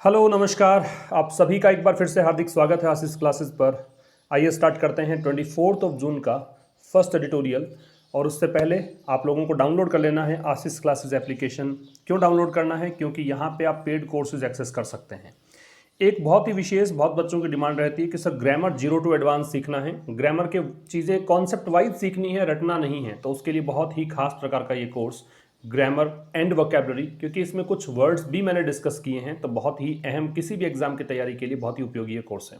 Hello नमस्कार। आप सभी का एक बार फिर से हार्दिक स्वागत है आशीष क्लासेस पर। आइए स्टार्ट करते हैं 24 जून का फर्स्ट एडिटोरियल। और उससे पहले आप लोगों को डाउनलोड कर लेना है आशीष क्लासेस एप्लीकेशन। क्यों डाउनलोड करना है? क्योंकि यहाँ पे आप पेड कोर्सेज एक्सेस कर सकते हैं। एक बहुत ही विशेष, बहुत बच्चों की डिमांड रहती है कि सर ग्रामर 0 to एडवांस सीखना है, ग्रामर के चीज़ें कॉन्सेप्ट वाइज सीखनी है, रटना नहीं है। तो उसके लिए बहुत ही खास प्रकार का ये कोर्स ग्रामर एंड वोकैबुलरी, क्योंकि इसमें कुछ वर्ड्स भी मैंने डिस्कस किए हैं, तो बहुत ही अहम, किसी भी एग्जाम की तैयारी के लिए बहुत ही उपयोगी ये कोर्स है।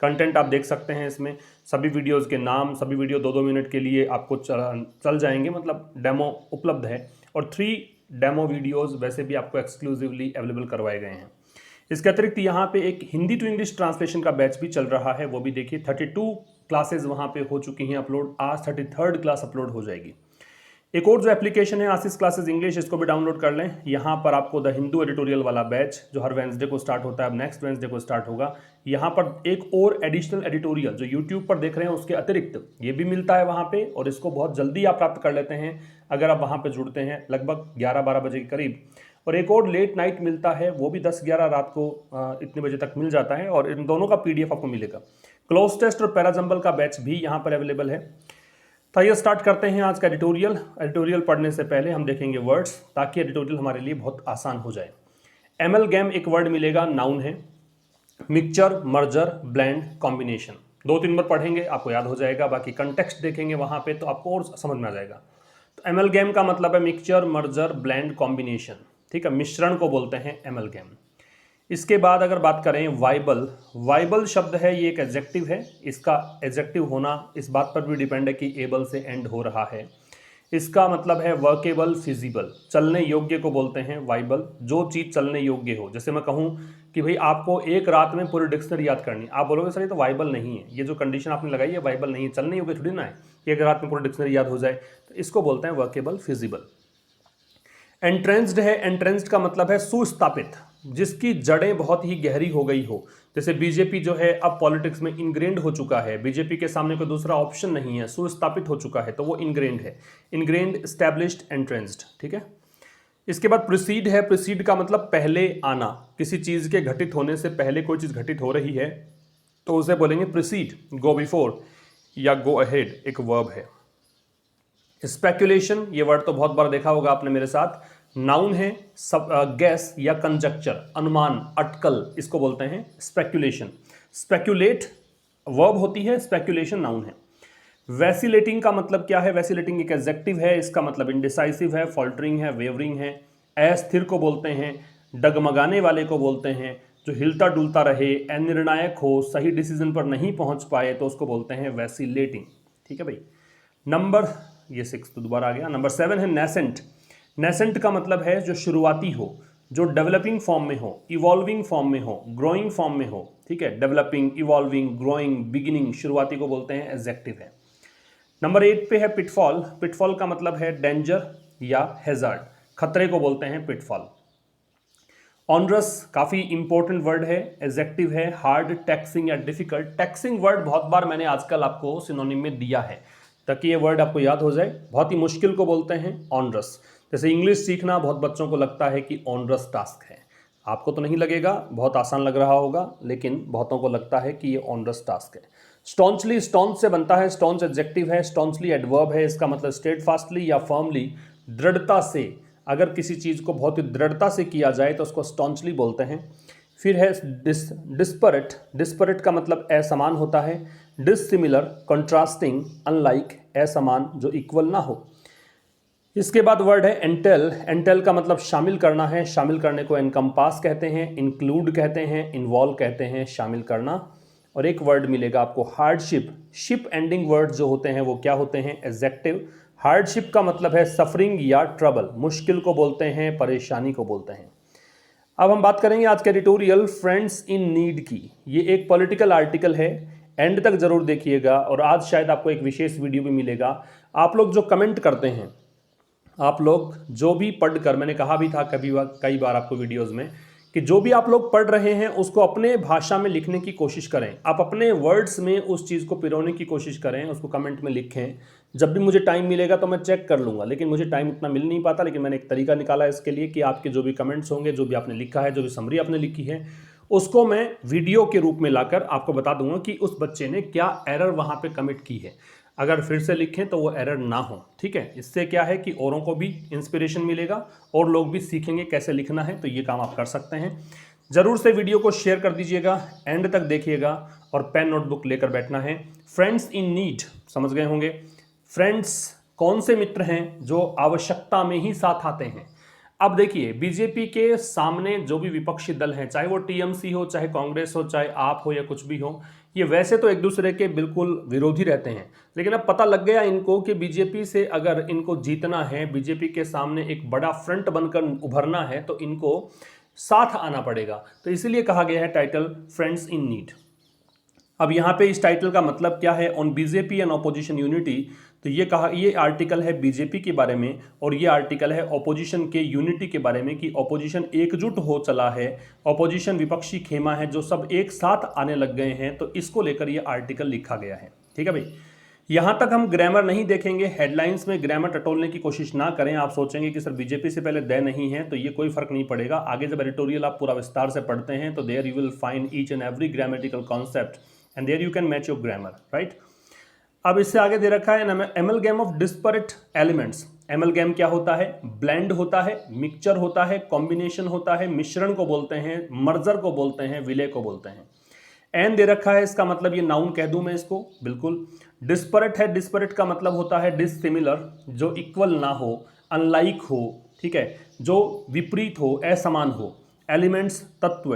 कंटेंट आप देख सकते हैं इसमें, सभी वीडियोस के नाम, सभी वीडियो 2-2 मिनट के लिए आपको चल जाएंगे, मतलब डेमो उपलब्ध है। और 3 डेमो वीडियोस वैसे भी आपको एक्सक्लूसिवली अवेलेबल करवाए गए हैं। इसके अतिरिक्त यहाँ पे एक हिंदी टू इंग्लिश ट्रांसलेशन का बैच भी चल रहा है, वो भी देखिए। 32 क्लासेज वहाँ पे हो चुकी हैं अपलोड, आज 33rd क्लास अपलोड हो जाएगी। एक और जो एप्लीकेशन है आशीष क्लासेस इंग्लिश, इसको भी डाउनलोड कर लें। यहाँ पर आपको द हिंदू एडिटोरियल वाला बैच जो हर वेंसडे को स्टार्ट होता है, अब नेक्स्ट वेंसडे को स्टार्ट होगा। यहाँ पर एक और एडिशनल एडिटोरियल जो यूट्यूब पर देख रहे हैं उसके अतिरिक्त ये भी मिलता है वहाँ पे, और इसको बहुत जल्दी आप प्राप्त कर लेते हैं अगर आप वहाँ पर जुड़ते हैं लगभग 11-12 बजे के करीब। और एक और लेट नाइट मिलता है, वो भी 10-11 रात को इतने बजे तक मिल जाता है, और इन दोनों का PDF आपको मिलेगा। क्लोज टेस्ट और पैराजंबल का बैच भी यहाँ पर अवेलेबल है। तो आइए स्टार्ट करते हैं आज का एडिटोरियल। एडिटोरियल पढ़ने से पहले हम देखेंगे वर्ड्स, ताकि एडिटोरियल हमारे लिए बहुत आसान हो जाए। एमलगैम एक वर्ड मिलेगा, नाउन है। मिक्सचर, मर्जर, ब्लेंड, कॉम्बिनेशन, 2-3 बार पढ़ेंगे आपको याद हो जाएगा। बाकी कंटेक्स्ट देखेंगे वहाँ पे तो आपको और समझ में आ जाएगा। तो एमलगैम का मतलब है मिक्सचर, मर्जर, ब्लेंड, कॉम्बिनेशन, ठीक है। मिश्रण को बोलते हैं एमलगैम। इसके बाद अगर बात करें वाइबल, वाइबल शब्द है, ये एक एडजेक्टिव है। इसका एडजेक्टिव होना इस बात पर भी डिपेंड है कि एबल से एंड हो रहा है। इसका मतलब है वर्केबल, फिजिबल, चलने योग्य को बोलते हैं वाइबल। जो चीज़ चलने योग्य हो, जैसे मैं कहूँ कि भाई आपको एक रात में पूरी डिक्शनरी याद करनी, आप बोलोगे सर ये तो वाइबल नहीं है, ये जो कंडीशन आपने लगाई है वाइबल नहीं है, चलने योग्य थोड़ी ना है कि एक रात में पूरी डिक्शनरी याद हो जाए। तो इसको बोलते हैं वर्केबल, फिजिबल। एंट्रेंस्ड है, एंट्रेंस्ड का मतलब है सुस्थापित, जिसकी जड़ें बहुत ही गहरी हो गई हो। जैसे बीजेपी जो है अब पॉलिटिक्स में इनग्रेंड हो चुका है, बीजेपी के सामने कोई दूसरा ऑप्शन नहीं है, सुस्थापित हो चुका है, तो वो इनग्रेंड है। इनग्रेंड, एस्टैब्लिश्ड, एंट्रेंस्ड, ठीक है। इसके बाद प्रिसीड है, प्रिसीड का मतलब पहले आना, किसी चीज़ के घटित होने से पहले कोई चीज़ घटित हो रही है तो उसे बोलेंगे प्रिसीड, गो बिफोर या गो अहेड, एक वर्ब है। स्पेक्यूलेशन, ये वर्ड तो बहुत बार देखा होगा आपने मेरे साथ। नाउन है, सब गैस या कंजक्चर, अनुमान, अटकल, इसको बोलते हैं स्पेक्यूलेशन। स्पेक्यूलेट वर्ब होती है, स्पेक्यूलेशन नाउन है। वैसिलेटिंग का मतलब क्या है? वैसिलेटिंग एक एडजेक्टिव है, इसका मतलब इंडिसाइसिव है, फॉल्टरिंग है, वेवरिंग है। अस्थिर को बोलते हैं, डगमगाने वाले को बोलते हैं, जो हिलता डुलता रहे, अनिर्णायक हो, सही डिसीजन पर नहीं पहुंच पाए, तो उसको बोलते हैं वैसिलेटिंग, ठीक है भाई। नंबर, ये 6 तो दोबारा आ गया। नंबर 7 है नेसेंट। नेसेंट का मतलब है जो शुरुआती हो, जो डेवलपिंग फॉर्म में हो, इवॉल्विंग फॉर्म में हो, ग्रोइंग फॉर्म में हो, ठीक है। डेवलपिंग, इवॉल्विंग, ग्रोइंग, बिगिनिंग, शुरुआती को बोलते हैं एडजेक्टिव है। नंबर 8 पे है पिटफॉल। पिटफॉल का मतलब है डेंजर या हैजार्ड, खतरे को बोलते हैं पिटफॉल। ऑनरस काफ़ी इंपॉर्टेंट वर्ड है, एडजेक्टिव है। हार्ड, टैक्सिंग या डिफिकल्ट। टैक्सिंग वर्ड बहुत बार मैंने आजकल आपको सिनोनिम में दिया है ताकि ये वर्ड आपको याद हो जाए। बहुत ही मुश्किल को बोलते हैं ऑनरस। जैसे इंग्लिश सीखना बहुत बच्चों को लगता है कि ऑनरस टास्क है, आपको तो नहीं लगेगा, बहुत आसान लग रहा होगा, लेकिन बहुतों को लगता है कि ये ऑनरस टास्क है। स्टॉन्चली, स्टॉन्च से बनता है, स्टॉन्च एडजेक्टिव है, स्टॉन्चली एडवर्ब है। इसका मतलब स्टेडफास्टली या फर्मली, दृढ़ता से, अगर किसी चीज़ को बहुत ही दृढ़ता से किया जाए तो उसको स्टॉन्चली बोलते हैं। फिर है डिस्परेट। डिस्परेट का मतलब असमान होता है। डिसिमिलर, कंट्रास्टिंग, अनलाइक, असमान, जो इक्वल ना हो। इसके बाद वर्ड है एंटेल। एंटेल का मतलब शामिल करना है, शामिल करने को एनकम्पास कहते हैं, इंक्लूड कहते हैं, इन्वॉल्व कहते हैं, शामिल करना। और एक वर्ड मिलेगा आपको हार्डशिप। शिप एंडिंग वर्ड जो होते हैं वो क्या होते हैं? एडजेक्टिव। हार्डशिप का मतलब है सफरिंग या ट्रबल, मुश्किल को बोलते हैं, परेशानी को बोलते हैं। अब हम बात करेंगे आज के एडिटोरियल फ्रेंड्स इन नीड की। ये एक पॉलिटिकल आर्टिकल है, एंड तक जरूर देखिएगा। और आज शायद आपको एक विशेष वीडियो भी मिलेगा। आप लोग जो कमेंट करते हैं, आप लोग जो भी पढ़कर, मैंने कहा भी था कई बार आपको वीडियोस में कि जो भी आप लोग पढ़ रहे हैं उसको अपने भाषा में लिखने की कोशिश करें, आप अपने वर्ड्स में उस चीज़ को पिरोने की कोशिश करें, उसको कमेंट में लिखें। जब भी मुझे टाइम मिलेगा तो मैं चेक कर लूँगा, लेकिन मुझे टाइम उतना मिल नहीं पाता। लेकिन मैंने एक तरीका निकाला है इसके लिए कि आपके जो भी कमेंट्स होंगे, जो भी आपने लिखा है, जो भी समरी आपने लिखी है, उसको मैं वीडियो के रूप में लाकर आपको बता दूंगा कि उस बच्चे ने क्या एरर वहाँ पे कमिट की है। अगर फिर से लिखें तो वो एरर ना हो, ठीक है। इससे क्या है कि औरों को भी इंस्पिरेशन मिलेगा और लोग भी सीखेंगे कैसे लिखना है। तो ये काम आप कर सकते हैं। ज़रूर से वीडियो को शेयर कर दीजिएगा, एंड तक देखिएगा और पेन नोटबुक लेकर बैठना है। फ्रेंड्स इन नीड समझ गए होंगे। फ्रेंड्स कौन से मित्र हैं जो आवश्यकता में ही साथ आते हैं। अब देखिए, बीजेपी के सामने जो भी विपक्षी दल हैं, चाहे वो टीएमसी हो, चाहे कांग्रेस हो, चाहे आप हो या कुछ भी हो, ये वैसे तो एक दूसरे के बिल्कुल विरोधी रहते हैं। लेकिन अब पता लग गया इनको कि बीजेपी से अगर इनको जीतना है, बीजेपी के सामने एक बड़ा फ्रंट बनकर उभरना है, तो इनको साथ आना पड़ेगा। तो इसीलिए कहा गया है टाइटल फ्रेंड्स इन नीड। अब यहाँ पे इस टाइटल का मतलब क्या है, on BJP and opposition unity. तो ये आर्टिकल है बीजेपी के बारे में और ये आर्टिकल है ऑपोजिशन के यूनिटी के बारे में, कि ऑपोजिशन एकजुट हो चला है, ऑपोजिशन विपक्षी खेमा है, जो सब एक साथ आने लग गए हैं। तो इसको लेकर ये आर्टिकल लिखा गया है, ठीक है भाई। यहाँ तक हम ग्रामर नहीं देखेंगे, हेडलाइंस में ग्रामर टटोलने की कोशिश ना करें। आप सोचेंगे कि सर बीजेपी से पहले दे नहीं है, तो ये कोई फर्क नहीं पड़ेगा। आगे जब एडिटोरियल आप पूरा विस्तार से पढ़ते हैं तो there you will find each and every grammatical concept and there you can match your grammar, right. अब इससे आगे दे रखा है amalgam of disparate elements. Amalgam क्या होता है? ब्लेंड होता है, मिक्सचर होता है, कॉम्बिनेशन होता है, मिश्रण को बोलते हैं, मर्जर को बोलते हैं, विलय को बोलते हैं। एन दे रखा है, इसका मतलब ये नाउन कह दूं मैं इसको, बिल्कुल। डिस्परेट है, डिस्परेट का मतलब होता है डिससिमिलर, जो इक्वल ना हो, अनलाइक हो, ठीक है, जो विपरीत हो, असमान हो। एलिमेंट्स तत्व।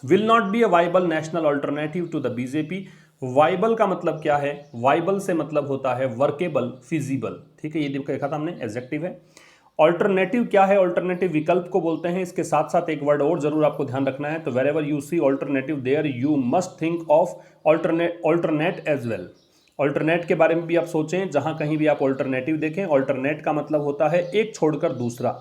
Will not be a viable national alternative to the BJP. Viable का मतलब क्या है? वाइबल से मतलब होता है वर्केबल, फिजिबल, ठीक है, ये देखा था हमने, एडजेक्टिव है। ऑल्टरनेटिव क्या है? ऑल्टरनेटिव विकल्प को बोलते हैं। इसके साथ साथ एक वर्ड और जरूर आपको ध्यान रखना है, तो wherever you see alternative there you must think of alternate as well. Alternate के बारे में भी आप सोचें, जहां कहीं भी आप ऑल्टरनेटिव देखें, ऑल्टरनेट का मतलब होता है एक छोड़कर दूसरा,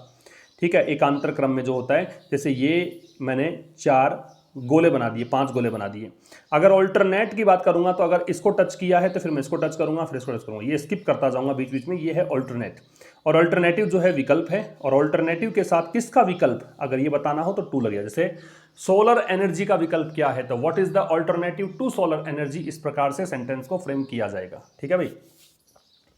ठीक है, एकांतर क्रम में जो होता है। जैसे ये मैंने 4 गोले बना दिए, 5 गोले बना दिए। अगर ऑल्टरनेट की बात करूंगा तो अगर इसको टच किया है तो फिर मैं इसको टच करूंगा, फिर इसको टच करूंगा, ये स्किप करता जाऊंगा बीच बीच में, ये है ऑल्टरनेट। और ऑल्टरनेटिव जो है विकल्प है, और ऑल्टरनेटिव के साथ किसका विकल्प अगर ये बताना हो तो टू लगेगा। जैसे सोलर एनर्जी का विकल्प क्या है, तो what is the alternative to solar energy. इस प्रकार से सेंटेंस को फ्रेम किया जाएगा, ठीक है भाई।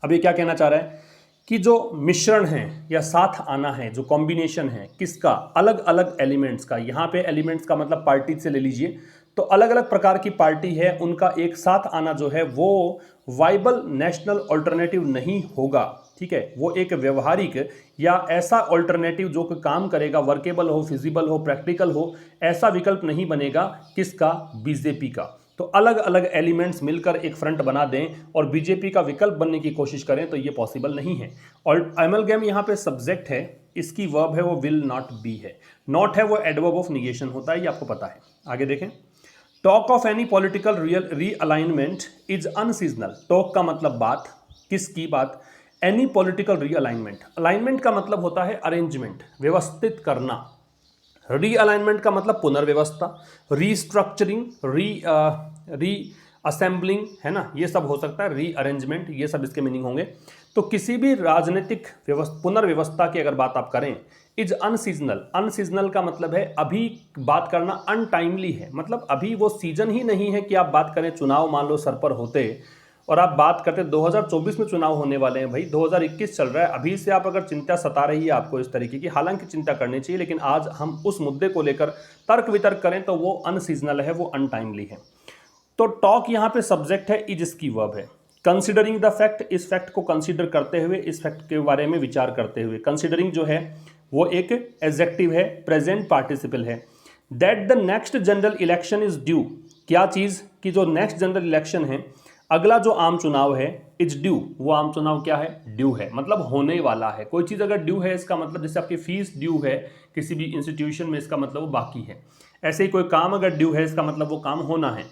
अब ये क्या कहना चाह रहा है कि जो मिश्रण है या साथ आना है, जो कॉम्बिनेशन है किसका, अलग अलग एलिमेंट्स का। यहाँ पे एलिमेंट्स का मतलब पार्टी से ले लीजिए, तो अलग अलग प्रकार की पार्टी है, उनका एक साथ आना जो है वो वाइबल नेशनल ऑल्टरनेटिव नहीं होगा, ठीक है। वो एक व्यवहारिक या ऐसा ऑल्टरनेटिव जो कि काम करेगा, वर्केबल हो, फिजिबल हो, प्रैक्टिकल हो, ऐसा विकल्प नहीं बनेगा। किसका? बीजेपी का। तो अलग अलग एलिमेंट्स मिलकर एक फ्रंट बना दें और बीजेपी का विकल्प बनने की कोशिश करें तो ये पॉसिबल नहीं है। और एमलगैम यहाँ पे सब्जेक्ट है, इसकी वर्ब है वो विल नॉट बी है, नॉट है वो एडवर्ब ऑफ निगेशन होता है, ये आपको पता है। आगे देखें, talk of any political realignment is unseasonal. Talk का मतलब बात, किसकी बात? Any political realignment. अलाइनमेंट का मतलब होता है अरेंजमेंट, व्यवस्थित करना। रीअलाइनमेंट का मतलब पुनर्व्यवस्था, रीस्ट्रक्चरिंग, री असेंबलिंग, है ना, ये सब हो सकता है, रीअरेंजमेंट, ये सब इसके मीनिंग होंगे। तो किसी भी राजनीतिक पुनर्व्यवस्था की अगर बात आप करें, इज अनसीजनल। अनसीजनल का मतलब है अभी बात करना अनटाइमली है, मतलब अभी वो सीजन ही नहीं है कि आप बात करें। चुनाव मान लो सर पर होते और आप बात करते 2024 में चुनाव होने वाले हैं, भाई 2021 चल रहा है, अभी से आप अगर चिंता सता रही है आपको इस तरीके की, हालांकि चिंता करनी चाहिए, लेकिन आज हम उस मुद्दे को लेकर तर्क वितर्क करें तो वो अनसीजनल है, वो अनटाइमली है। तो टॉक यहाँ पे सब्जेक्ट है, इज इसकी वर्ब है। कंसिडरिंग द फैक्ट, इस फैक्ट को कंसिडर करते हुए, इस फैक्ट के बारे में विचार करते हुए। कंसिडरिंग जो है वो एक एडजेक्टिव है, प्रेजेंट पार्टिसिपल है। That the next general election is due. क्या चीज़? कि जो नेक्स्ट जनरल इलेक्शन है, अगला जो आम चुनाव है, इज ड्यू। वो आम चुनाव क्या है? ड्यू है, मतलब होने वाला है। कोई चीज़ अगर ड्यू है, इसका मतलब जैसे आपकी फीस ड्यू है किसी भी इंस्टीट्यूशन में, इसका मतलब वो बाकी है। ऐसे ही कोई काम अगर ड्यू है, इसका मतलब वो काम होना है।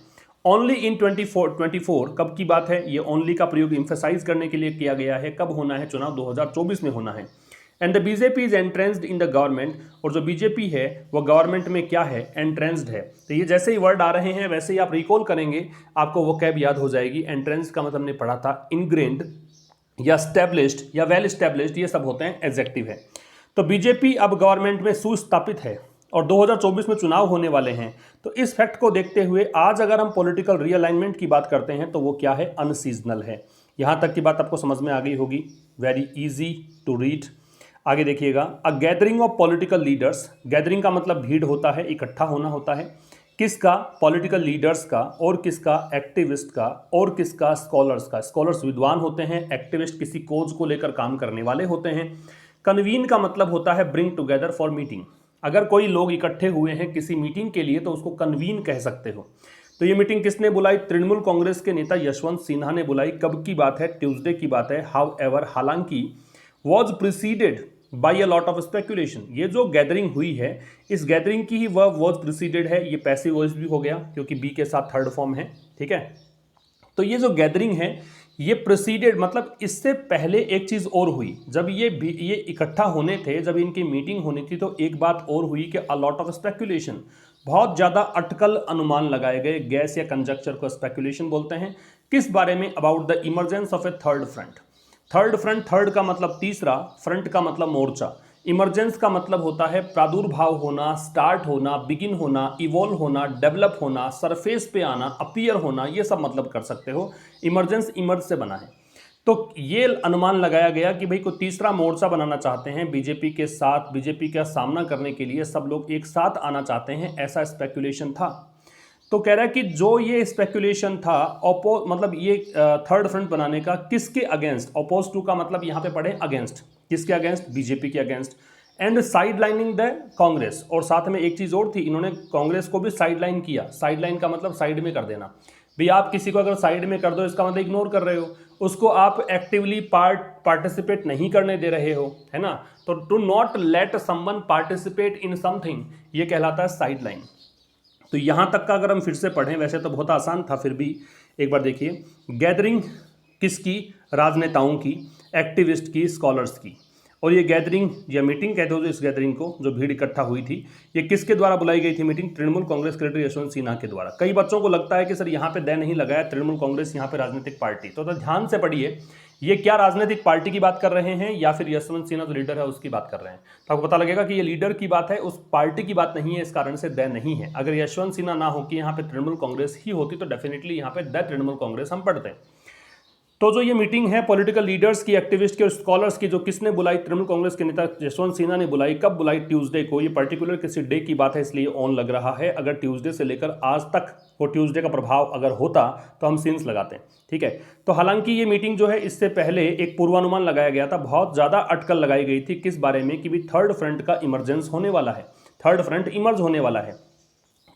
ओनली इन 24 कब की बात है? ये ओनली का प्रयोग इम्फेसाइज करने के लिए किया गया है। कब होना है चुनाव? 2024 में होना है। And the BJP is एंट्रेंस्ड in the government, और जो बीजेपी है वो गवर्नमेंट में क्या है, एंट्रेंस्ड है। तो ये जैसे ही वर्ड आ रहे हैं वैसे ही आप रिकॉल करेंगे, आपको वो कैब याद हो जाएगी। एंट्रेंस का मतलब हमने पढ़ा था इनग्रेन्ड या स्टैब्लिश्ड या वेल स्टैब्लिश्ड, ये सब होते हैं एडजेक्टिव है। तो बीजेपी अब गवर्नमेंट में सुस्थापित है और 2024 में चुनाव होने वाले हैं। तो इस फैक्ट को देखते हुए आज अगर हम पॉलिटिकल रीअलाइनमेंट की बात करते हैं तो वो क्या है, अनसीजनल है। यहां तक की बात आपको समझ में आ गई होगी, वेरी इजी टू रीड। आगे देखिएगा, a gathering of political leaders, gathering का मतलब भीड़ होता है, इकट्ठा होना होता है। किसका, पॉलिटिकल लीडर्स का, और किसका, एक्टिविस्ट का, और किसका, स्कॉलर्स का। स्कॉलर्स विद्वान होते हैं, एक्टिविस्ट किसी कोज को लेकर काम करने वाले होते हैं। कन्वीन का मतलब होता है ब्रिंग टुगेदर फॉर मीटिंग, अगर कोई लोग इकट्ठे हुए हैं किसी मीटिंग के लिए तो उसको कन्वीन कह सकते हो। तो ये मीटिंग किसने बुलाई, तृणमूल कांग्रेस के नेता यशवंत सिन्हा ने बुलाई। कब की बात है, ट्यूसडे की बात है। हाउ एवर, हालांकि was preceded by a lot of speculation, ये जो गैदरिंग हुई है इस गैदरिंग की ही वर्ब वॉज प्रिसीडेड है, ये पैसिव वॉइस भी हो गया क्योंकि बी के साथ थर्ड फॉर्म है, ठीक है। तो ये जो गैदरिंग है ये प्रिसीडेड मतलब इससे पहले एक चीज और हुई, जब ये इकट्ठा होने थे, जब इनकी मीटिंग होनी थी तो एक बात और हुई कि अ लॉट ऑफ स्पेकुलेशन, बहुत ज्यादा अटकल अनुमान लगाए गए, गैस या कंजक्चर को स्पेकुलेशन बोलते हैं। किस बारे में, about the emergence of A third front. Third front, third का मतलब तीसरा, फ्रंट का मतलब मोर्चा। इमरजेंस का मतलब होता है प्रादुर्भाव होना, स्टार्ट होना, बिगिन होना, इवॉल्व होना, डेवलप होना, सरफेस पे आना, अपीयर होना, ये सब मतलब कर सकते हो। इमरजेंस इमर्ज से बना है। तो ये अनुमान लगाया गया कि भाई कोई तीसरा मोर्चा बनाना चाहते हैं बीजेपी के साथ, बीजेपी का सामना करने के लिए सब लोग एक साथ आना चाहते हैं, ऐसा स्पेकुलेशन था। तो कह रहा है कि जो ये स्पेकुलेशन था मतलब ये थर्ड फ्रंट बनाने का किसके अगेंस्ट, अपोज टू का मतलब यहां पे पढ़े अगेंस्ट, किसके अगेंस्ट, बीजेपी के against. And side lining the Congress, और साथ में एक चीज और थी, इन्होंने कांग्रेस को भी साइड लाइन किया। साइड लाइन का मतलब साइड में कर देना। भाई आप किसी को अगर साइड में कर दो इसका मतलब इग्नोर कर रहे हो, उसको आप एक्टिवली पार्टिसिपेट नहीं करने दे रहे हो, है ना। तो to not let someone participate in something, ये कहलाता है साइड लाइन। तो यहां तक का अगर हम फिर से पढ़ें, वैसे तो बहुत आसान था, फिर भी एक बार देखिए। गैदरिंग किसकी, राजनेताओं की, एक्टिविस्ट की, स्कॉलर्स की। और ये गैदरिंग या मीटिंग कहते हो जो इस गैदरिंग को, जो भीड़ इकट्ठा हुई थी, ये किसके द्वारा बुलाई गई थी मीटिंग, तृणमूल कांग्रेस के लीडर यशवंत सिन्हा के द्वारा। कई बच्चों को लगता है कि सर यहाँ पे दे नहीं लगाया, तृणमूल कांग्रेस यहाँ पे राजनीतिक पार्टी, तो ध्यान से पढ़िए ये क्या राजनीतिक पार्टी की बात कर रहे हैं या फिर यशवंत सिन्हा जो लीडर है उसकी बात कर रहे हैं। तो आपको पता लगेगा कि ये लीडर की बात है, उस पार्टी की बात नहीं है, इस कारण से द नहीं है। अगर यशवंत सिन्हा ना हो कि यहाँ पे तृणमूल कांग्रेस ही होती तो डेफिनेटली यहाँ पे द तृणमूल कांग्रेस हम पढ़ते हैं। तो जो ये मीटिंग है पॉलिटिकल लीडर्स की, एक्टिविस्ट की और स्कॉलर्स की, जो किसने बुलाई, तृणमूल कांग्रेस के नेता यशवंत सिन्हा ने बुलाई। कब बुलाई, ट्यूसडे को। ये पर्टिकुलर किसी डे की बात है इसलिए ऑन लग रहा है। अगर ट्यूसडे से लेकर आज तक वो ट्यूसडे का प्रभाव अगर होता तो हम सिंस लगाते हैं, ठीक है। तो हालांकि ये मीटिंग जो है इससे पहले एक पूर्वानुमान लगाया गया था, बहुत ज़्यादा अटकल लगाई गई थी किस बारे में कि भी थर्ड फ्रंट का इमरजेंस होने वाला है, थर्ड फ्रंट इमर्ज होने वाला है।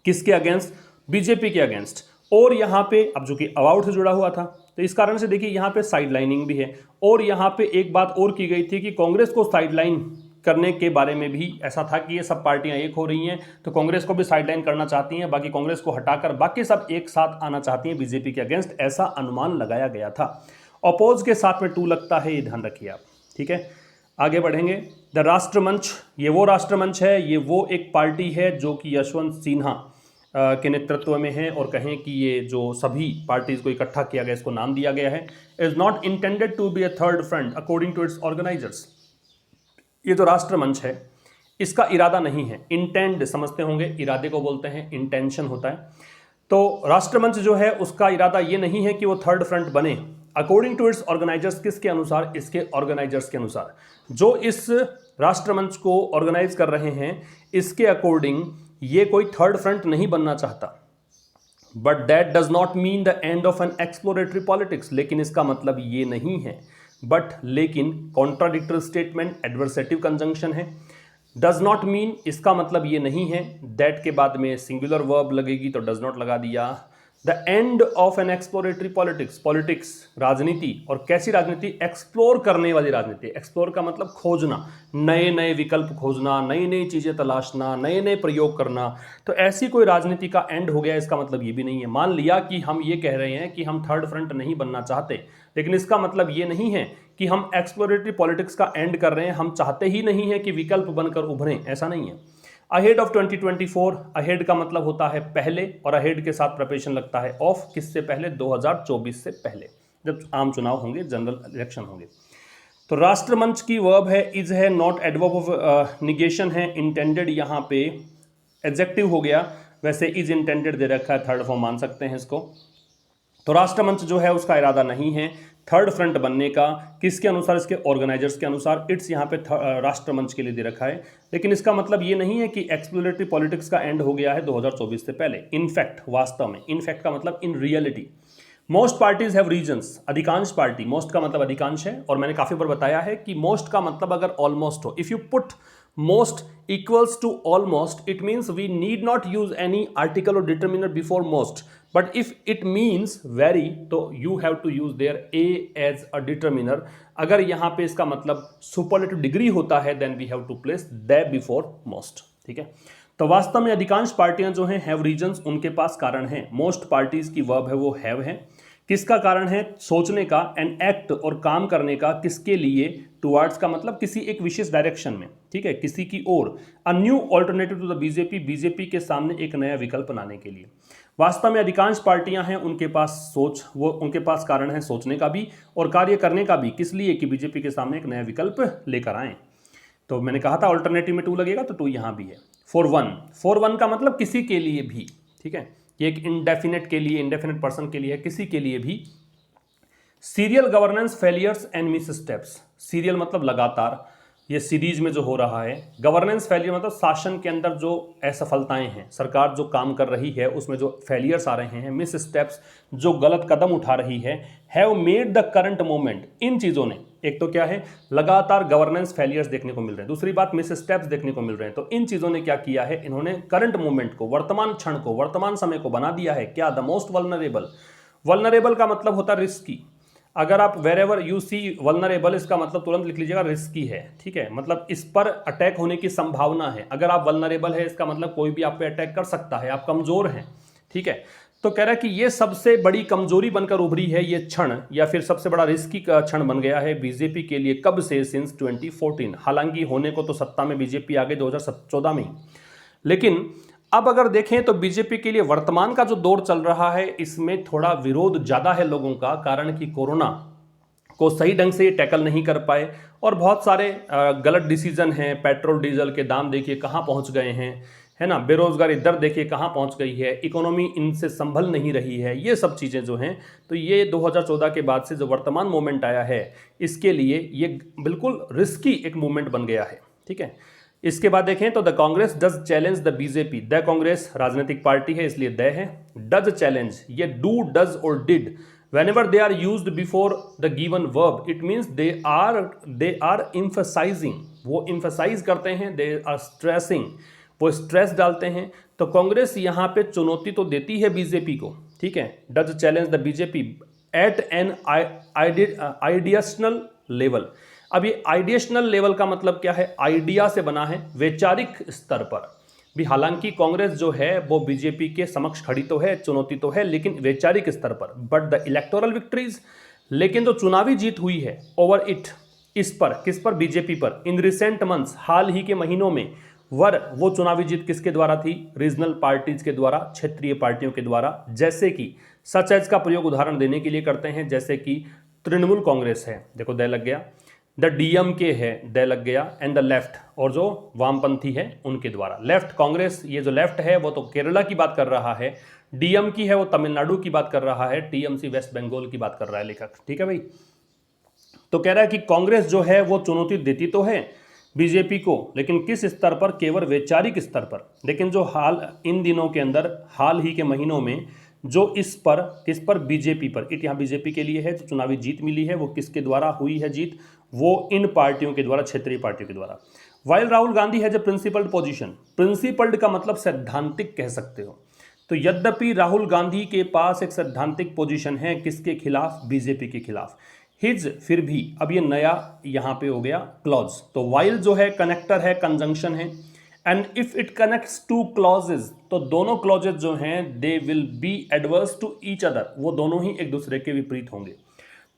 किसके अगेंस्ट, बीजेपी के अगेंस्ट। और यहाँ पे अब जो कि अबाउट से जुड़ा हुआ था तो इस कारण से देखिए यहाँ पे साइड लाइनिंग भी है। और यहाँ पे एक बात और की गई थी कि कांग्रेस को साइडलाइन करने के बारे में भी ऐसा था कि ये सब पार्टियां एक हो रही हैं तो कांग्रेस को भी साइडलाइन करना चाहती हैं, बाकी कांग्रेस को हटाकर बाकी सब एक साथ आना चाहती हैं बीजेपी के अगेंस्ट, ऐसा अनुमान लगाया गया था। अपोज के साथ में टू लगता है, ये ध्यान रखिए आप, ठीक है। आगे बढ़ेंगे। द राष्ट्रमंच, ये वो राष्ट्रमंच है, ये वो एक पार्टी है जो कि यशवंत सिन्हा के नेतृत्व में है, और कहें कि ये जो सभी पार्टीज को इकट्ठा किया गया, इसको नाम दिया गया है। Is not intended to be a third front according to its organisers. ये जो राष्ट्रमंच है इसका इरादा नहीं है, इंटेंड समझते होंगे, इरादे को बोलते हैं, इंटेंशन होता है। तो राष्ट्रमंच जो है उसका इरादा ये नहीं है कि वो थर्ड फ्रंट बने। अकॉर्डिंग टू इट्स ऑर्गेनाइजर्स, किसके अनुसार, इसके ऑर्गेनाइजर्स के अनुसार, जो इस राष्ट्रमंच को ऑर्गेनाइज कर रहे हैं, इसके अकॉर्डिंग ये कोई थर्ड फ्रंट नहीं बनना चाहता। But that does not mean the end of N exploratory politics, लेकिन इसका मतलब ये नहीं है, बट लेकिन कॉन्ट्राडिक्टरी स्टेटमेंट, एडवर्सेटिव कंजंक्शन है। डज नॉट मीन, इसका मतलब ये नहीं है, दैट के बाद में सिंगुलर वर्ब लगेगी तो डज नॉट लगा दिया। The end of N exploratory politics, politics राजनीति, और कैसी राजनीति, एक्सप्लोर करने वाली राजनीति। एक्सप्लोर का मतलब खोजना, नए नए विकल्प खोजना, नई नई चीजें तलाशना, नए नए प्रयोग करना। तो ऐसी कोई राजनीति का एंड हो गया, इसका मतलब ये भी नहीं है। मान लिया कि हम ये कह रहे हैं कि हम थर्ड फ्रंट नहीं बनना चाहते, लेकिन इसका मतलब ये नहीं है कि हम एक्सप्लोरेटरी पॉलिटिक्स का एंड कर रहे हैं। हम चाहते ही नहीं है कि विकल्प बनकर उभरें, ऐसा नहीं है। अहेड ऑफ 2024, अहेड का मतलब होता है पहले, और अहेड के साथ प्रिपरेशन लगता है ऑफ, किससे पहले, 2024 से पहले, जब आम चुनाव होंगे, जनरल इलेक्शन होंगे। तो राष्ट्रमंच की वर्ब है इज है, नॉट एडवर्ब ऑफ निगेशन है, इंटेंडेड यहाँ पे एडजेक्टिव हो गया, वैसे इज इंटेंडेड दे रखा है, थर्ड फॉर्म मान सकते हैं इसको। तो राष्ट्रमंच जो है उसका इरादा नहीं है थर्ड फ्रंट बनने का, किसके अनुसार, इसके ऑर्गेनाइजर्स के अनुसार। इट्स यहाँ पे राष्ट्रमंच के लिए दे रखा है, लेकिन इसका मतलब ये नहीं है कि एक्सप्लोरेटरी पॉलिटिक्स का एंड हो गया है 2024 से पहले। इनफैक्ट, वास्तव में, इनफैक्ट का मतलब in reality, most parties have reasons, अधिकांश पार्टी, मोस्ट का मतलब अधिकांश है, और मैंने काफी बार बताया है कि मोस्ट का मतलब अगर ऑलमोस्ट हो, if you put most equals to almost, it means we need not use any article or determiner before most. But if it means very, तो you have to use there a as a determiner. अगर यहाँ पे इसका मतलब superlative degree होता है, then we have to place the before most. ठीक है, तो वास्तव में अधिकांश पार्टियां जो हैं have reasons, उनके पास कारण है। most parties की verb है वो have है। किसका कारण है, सोचने का, एंड एक्ट और काम करने का, किसके लिए, टुवर्ड्स का मतलब किसी एक विशेष डायरेक्शन में, ठीक है, किसी की ओर। A new alternative to the BJP, BJP के सामने एक नया विकल्प बनाने के लिए। वास्तव में अधिकांश पार्टियां हैं, उनके पास सोच, वो उनके पास कारण है सोचने का भी और कार्य करने का भी, किस लिए, कि बीजेपी के सामने एक नया विकल्प लेकर आए। तो मैंने कहा था ऑल्टरनेटिव में टू लगेगा, तो टू यहां भी है। फॉर वन का मतलब किसी के लिए भी, ठीक है, ये एक इंडेफिनेट के लिए, इंडेफिनेट पर्सन के लिए है, किसी के लिए भी। Serial governance failures and miss steps, serial मतलब लगातार, ये सीरीज में जो हो रहा है। गवर्नेंस फेलियर मतलब शासन के अंदर जो असफलताएं हैं, सरकार जो काम कर रही है उसमें जो फेलियर्स आ रहे हैं। मिस स्टेप्स, जो गलत कदम उठा रही है। Have made the current moment, इन चीज़ों ने, एक तो क्या है, लगातार गवर्नेंस फेलियर्स देखने को मिल रहे हैं, दूसरी बात मिस स्टेप्स देखने को मिल रहे हैं। तो इन चीज़ों ने क्या किया है, इन्होंने करंट मोमेंट को, वर्तमान क्षण को, वर्तमान समय को बना दिया है क्या, द मोस्ट वल्नरेबल। वल्नरेबल का मतलब होता है रिस्की। अगर आप wherever you see vulnerable, इसका मतलब तुरंत लिख लीजिएगा रिस्की है, ठीक है, मतलब इस पर अटैक होने की संभावना है। अगर आप वल्नरेबल है, इसका मतलब कोई भी आप पे अटैक कर सकता है, आप कमजोर हैं, ठीक है। तो कह रहा है कि ये सबसे बड़ी कमजोरी बनकर उभरी है ये क्षण, या फिर सबसे बड़ा रिस्की का क्षण बन गया है बीजेपी के लिए। कब से, सिंस 2014। हालांकि होने को तो सत्ता में बीजेपी आ गई 2014 में ही, लेकिन अब अगर देखें तो बीजेपी के लिए वर्तमान का जो दौर चल रहा है, इसमें थोड़ा विरोध ज्यादा है लोगों का, कारण कि कोरोना को सही ढंग से ये टैकल नहीं कर पाए और बहुत सारे गलत डिसीजन हैं। पेट्रोल डीजल के दाम देखिए कहाँ पहुंच गए हैं, है ना, बेरोजगारी दर देखिए कहाँ पहुंच गई है, इकोनॉमी इनसे संभल नहीं रही है, ये सब चीज़ें जो हैं। तो ये 2014 के बाद से जो वर्तमान मोमेंट आया है, इसके लिए ये बिल्कुल रिस्की एक मूवमेंट बन गया है, ठीक है। इसके बाद देखें तो the Congress does challenge the BJP, the Congress राजनीतिक पार्टी है इसलिए द है। डज चैलेंज, ये डू, डज और did, whenever they are used before the given verb, it means they are emphasizing, वो emphasize करते हैं, they are stressing, वो स्ट्रेस डालते हैं। तो कांग्रेस यहाँ पे चुनौती तो देती है बीजेपी को, ठीक है। Does challenge the BJP at an ideational level. अब ये आइडियाशनल लेवल का मतलब क्या है, आइडिया से बना है, वैचारिक स्तर पर भी। हालांकि कांग्रेस जो है वो बीजेपी के समक्ष खड़ी तो है, चुनौती तो है, लेकिन वैचारिक स्तर पर। बट द इलेक्टोरल विक्ट्रीज, लेकिन जो चुनावी जीत हुई है ओवर इट, इस पर, किस पर, बीजेपी पर, इन रिसेंट मंथ्स, हाल ही के महीनों में, वो चुनावी जीत किसके द्वारा थी, रीजनल पार्टीज के द्वारा, क्षेत्रीय पार्टियों के द्वारा। जैसे कि सच एज का प्रयोग उदाहरण देने के लिए करते हैं, जैसे कि तृणमूल कांग्रेस है, देखो द लग गया, द डीएमके है, द लग गया, एंड द लेफ्ट, और जो वामपंथी है उनके द्वारा। लेफ्ट कांग्रेस, ये जो लेफ्ट है वो तो केरला की बात कर रहा है, डीएम की है वो तमिलनाडु की बात कर रहा है, टीएमसी वेस्ट बंगाल की बात कर रहा है लेखक, ठीक है भाई। तो कह रहा है कि कांग्रेस जो है वो चुनौती देती तो है बीजेपी को, लेकिन किस स्तर पर, केवल वैचारिक स्तर पर। लेकिन जो हाल इन दिनों के अंदर, हाल ही के महीनों में जो इस पर, किस पर, बीजेपी पर, इट यहाँ बीजेपी के लिए है, जो चुनावी जीत मिली है वो किसके द्वारा हुई है जीत, वो इन पार्टियों के द्वारा, क्षेत्रीय पार्टियों के द्वारा। वाइल राहुल गांधी है जो प्रिंसिपल्ड पोजीशन, प्रिंसिपल्ड का मतलब सैद्धांतिक कह सकते हो, तो यद्यपि राहुल गांधी के पास एक सैद्धांतिक पोजीशन है किसके खिलाफ, बीजेपी के खिलाफ, हिज फिर भी, अब ये नया यहां पे हो गया क्लॉज, तो वाइल जो है कनेक्टर है, कंजंक्शन है, and if it connects two clauses, तो दोनों क्लॉजेज जो हैं they will be adverse to each other, वो दोनों ही एक दूसरे के विपरीत होंगे।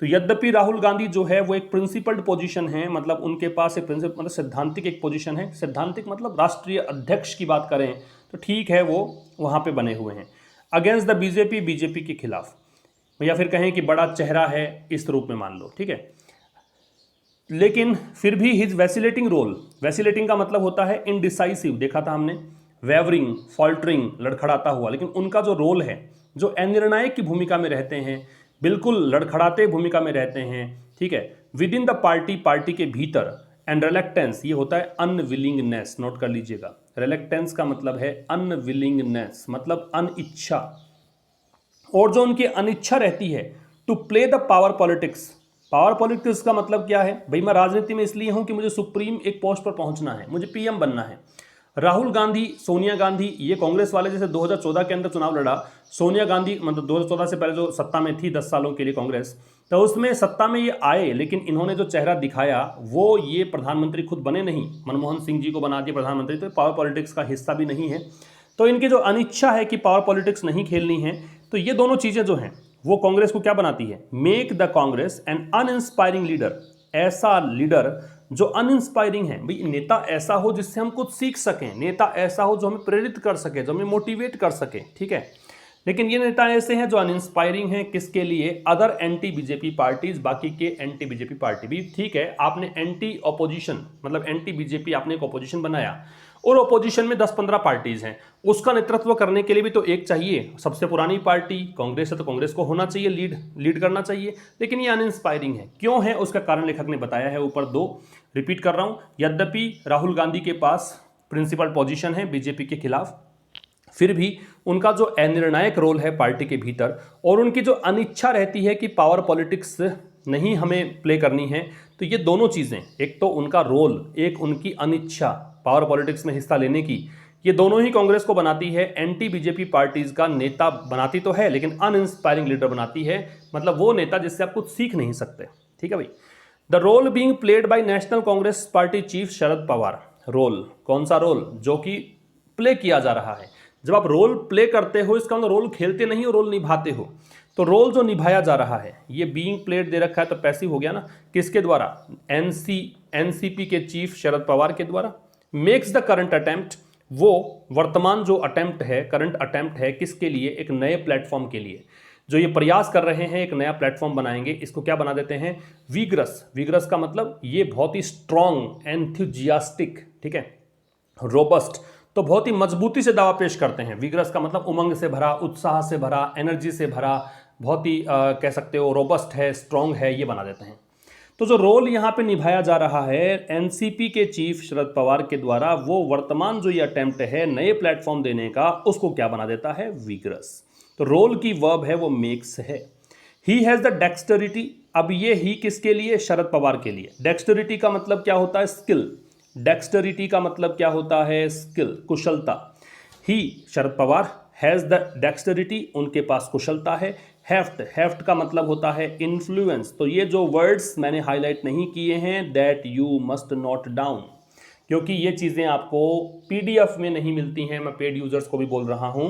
तो यद्यपि राहुल गांधी जो है वो एक प्रिंसिपल्ड पोजीशन है, मतलब उनके पास एक प्रिंसिपल मतलब सैद्धांतिक एक पोजीशन है, सैद्धांतिक मतलब राष्ट्रीय अध्यक्ष की बात करें तो ठीक है, वो वहां पे बने हुए हैं, अगेंस्ट द बीजेपी, बीजेपी के खिलाफ, या फिर कहें कि बड़ा चेहरा है इस रूप में मान लो, ठीक है। लेकिन फिर भी हिज वैसिलेटिंग रोल, वैसिलेटिंग का मतलब होता है इनडिसाइसिव, देखा था हमने, वेवरिंग, फॉल्टरिंग, लड़खड़ाता हुआ, लेकिन उनका जो रोल है, जो अनिर्णायक की भूमिका में रहते हैं, बिल्कुल लड़खड़ाते भूमिका में रहते हैं, ठीक है, with in the party, party के भीतर, एंड रिलेक्टेंस, ये होता है अनविलिंगनेस, नोट कर लीजिएगा, रिलेक्टेंस का मतलब है अनविलिंगनेस, मतलब अनिच्छा, और जो उनकी अनिच्छा रहती है to play the power politics, power politics का मतलब क्या है भाई, मैं राजनीति में इसलिए हूं कि मुझे सुप्रीम एक पोस्ट पर पहुंचना है, मुझे पीएम बनना है। राहुल गांधी, सोनिया गांधी, ये कांग्रेस वाले जैसे 2014 के अंदर चुनाव लड़ा, सोनिया गांधी मतलब 2014 से पहले जो सत्ता में थी 10 सालों के लिए कांग्रेस, तो उसमें सत्ता में ये आए, लेकिन इन्होंने जो चेहरा दिखाया वो ये प्रधानमंत्री खुद बने नहीं, मनमोहन सिंह जी को बना दिया प्रधानमंत्री, तो पावर पॉलिटिक्स का हिस्सा भी नहीं है। तो इनकी जो अनिच्छा है कि पावर पॉलिटिक्स नहीं खेलनी है, तो ये दोनों चीजें जो हैं वो कांग्रेस को क्या बनाती है, make the Congress an uninspiring leader, ऐसा लीडर जो अनइंस्पायरिंग है, भाई नेता ऐसा हो जिससे हम कुछ सीख सकें, नेता ऐसा हो जो हमें प्रेरित कर सके, जो हमें मोटिवेट कर सके, ठीक है। लेकिन ये नेता ऐसे हैं जो अनइंस्पायरिंग हैं, किसके लिए, अदर एंटी बीजेपी पार्टीज, बाकी के एंटी बीजेपी पार्टी भी, ठीक है, आपने एंटी ऑपोजिशन मतलब एंटी बीजेपी आपने एक ऑपोजिशन बनाया, और ऑपोजिशन में 10-15 पार्टीज हैं, उसका नेतृत्व करने के लिए भी तो एक चाहिए, सबसे पुरानी पार्टी कांग्रेस है तो कांग्रेस को होना चाहिए, लीड करना चाहिए, लेकिन ये अनइंस्पायरिंग है, क्यों है उसका कारण लेखक ने बताया है ऊपर दो, रिपीट कर रहा हूं, यद्यपि राहुल गांधी के पास प्रिंसिपल पोजीशन है बीजेपी के खिलाफ, फिर भी उनका जो अनिर्णायक रोल है पार्टी के भीतर, और उनकी जो अनिच्छा रहती है कि पावर पॉलिटिक्स नहीं हमें प्ले करनी है, तो ये दोनों चीज़ें, एक तो उनका रोल, एक उनकी अनिच्छा पावर पॉलिटिक्स में हिस्सा लेने की, ये दोनों ही कांग्रेस को बनाती है एंटी बीजेपी पार्टीज का नेता बनाती तो है, लेकिन अनइंस्पायरिंग लीडर बनाती है, मतलब वो नेता जिससे आप कुछ सीख नहीं सकते, ठीक है भाई। The role being played by National Congress Party chief Sharad Pawar, role, कौन सा रोल, जो कि प्ले किया जा रहा है, जब आप रोल प्ले करते हो इसका मतलब रोल खेलते नहीं हो, रोल निभाते हो, तो रोल जो निभाया जा रहा है, ये बीइंग प्लेड दे रखा है तो पैसिव हो गया ना, किसके द्वारा, एनसीपी के चीफ शरद पवार के द्वारा, मेक्स द करंट अटेम्प्ट, वो वर्तमान जो अटेम्प्ट है, करंट अटेम्प्ट है किसके लिए, एक नए प्लेटफॉर्म के लिए, जो ये प्रयास कर रहे हैं एक नया प्लेटफॉर्म बनाएंगे, इसको क्या बना देते हैं, विग्रस, विग्रस का मतलब ये बहुत ही स्ट्रॉन्ग, एंथुजियास्टिक, ठीक है, रोबस्ट, तो बहुत ही मजबूती से दावा पेश करते हैं, विग्रस का मतलब उमंग से भरा, उत्साह से भरा, एनर्जी से भरा, बहुत ही कह सकते हो रोबस्ट है, स्ट्रॉन्ग है, ये बना देते हैं। तो जो रोल यहाँ पे निभाया जा रहा है एनसीपी के चीफ शरद पवार के द्वारा, वो वर्तमान जो ये अटेम्प्ट है नए प्लेटफॉर्म देने का, उसको क्या बना देता है, विग्रस। तो रोल की वर्ब है वो मेक्स है। ही हैज द डेक्स्टरिटी, अब ये ही किसके लिए, शरद पवार के लिए। डेक्स्टरिटी का मतलब क्या होता है, स्किल, डेक्स्टरिटी का मतलब क्या होता है, स्किल, कुशलता। ही शरद पवार हैज द डेक्स्टरिटी, उनके पास कुशलता है। हेफ्ट, हेफ्ट का मतलब होता है इन्फ्लुएंस, तो ये जो वर्ड्स मैंने हाईलाइट नहीं किए हैं, that you must note down, क्योंकि ये चीज़ें आपको पीडीएफ में नहीं मिलती हैं, मैं पेड यूजर्स को भी बोल रहा हूं,